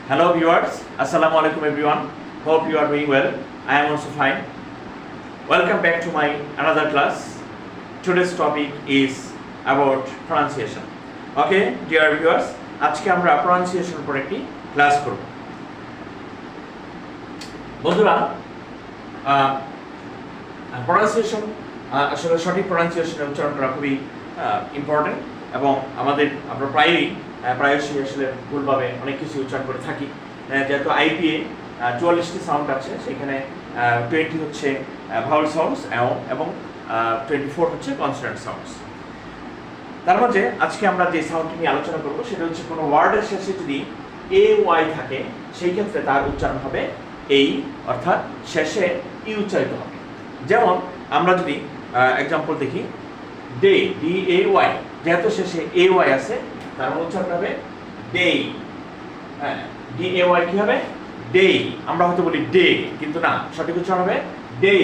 Hello viewers, Assalamu alaikum everyone. Hope you are doing well. I am also fine. Welcome back to my another class. Today's topic is about pronunciation. Okay, dear viewers, আজকে আমরা pronunciation উপর একটি class করব। বন্ধুরা, pronunciation আসলে সঠিক pronunciation উচ্চারণ করা খুবই ইম্পর্টেন্ট এবং আমরা প্রায়শই আসলে ভুলভাবে অনেক কিছু উচ্চারণ করে থাকি। যেহেতু আইপিএ 44টি সাউন্ড আছে, সেখানে 20 হচ্ছে ভাওয়েল সাউন্ডস এবং 24 হচ্ছে কনসোনেন্ট সাউন্ডস। তার মধ্যে আজকে আমরা যে সাউন্ডটি নিয়ে আলোচনা করব সেটা হচ্ছে কোনো ওয়ার্ডের শেষে যদি এ ওয়াই থাকে, সেই ক্ষেত্রে তার উচ্চারণ হবে এই, অর্থাৎ শেষে ই উচ্চারিত হবে। যেমন আমরা যদি এক্সাম্পল দেখি, ডে, ডি এ ওয়াই, যেহেতু শেষে এ ওয়াই আছে তার উচ্চারণ হবে ডে। হ্যাঁ, ডি এ ওয়াই কি হবে? ডে। আমরা হয়তো বলি ডে, কিন্তু না, সঠিক উচ্চারণ হবে day.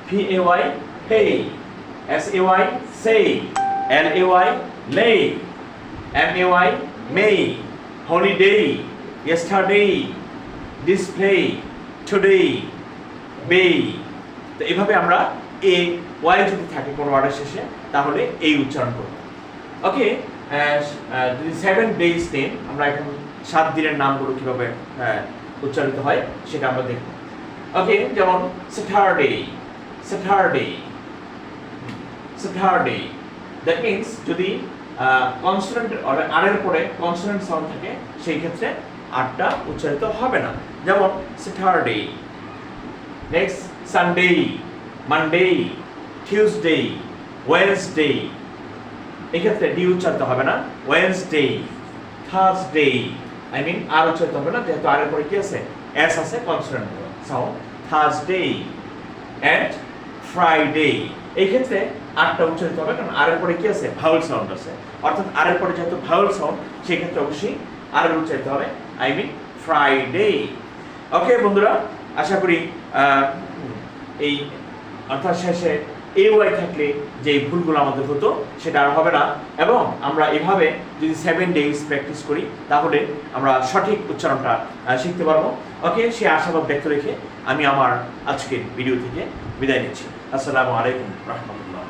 P A Y pay, S A Y say, L A Y lay, M A Y may, holiday, yesterday, display, today, bay. তো এইভাবে আমরা এ ওয়াই যদি থাকে কোনো ওয়ার্ডের শেষে, তাহলে এই উচ্চারণ করব। ওকে, যদি 7 days নেম, আমরা এখন 7 দিনের নামগুলো কিভাবে উচ্চারিত হয় সেটা আমরা দেখব। ওকে, যেমন Saturday, Saturday, Saturday. That means যদি কনসোনেন্ট আর এর পরে কনসোনেন্ট সাউন্ড থাকে, সেই ক্ষেত্রে আরটা উচ্চারিত হবে না। যেমন Saturday. Next, Sunday, Monday, Tuesday, Wednesday. এক্ষেত্রে ডি উচ্চারিত হবে না। ওয়েডনেসডে, থার্সডে, আর উচ্চারিত হবে না, যেহেতু আর এর পরে কি আছে? এস আছে, consonant sound. Thursday and Friday. এই ক্ষেত্রে আরটা উচ্চারিত হবে, কারণ আর এর পরে কি আছে? ভাওয়েল সাউন্ড আছে। অর্থাৎ আর এর পরে যেহেতু ভাওয়েল সাউন্ড, সেই ক্ষেত্রে অবশ্যই আর উচ্চারিত হবে ফ্রাইডে। ওকে বন্ধুরা, আশা করি এই অর্থাৎ শেষে এ ওয়াই থাকলে যে ভুলগুলো আমাদের হতো সেটা আর হবে না, এবং আমরা এভাবে যদি 7 days প্র্যাকটিস করি তাহলে আমরা সঠিক উচ্চারণটা শিখতে পারবো। ওকে, সে আশাবাদ ব্যক্ত রেখে আমি আমার আজকের ভিডিও থেকে বিদায় নিচ্ছি। আসসালামু আলাইকুম রাহমাতুল্লাহ।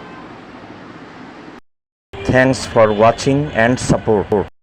Thanks for watching and support.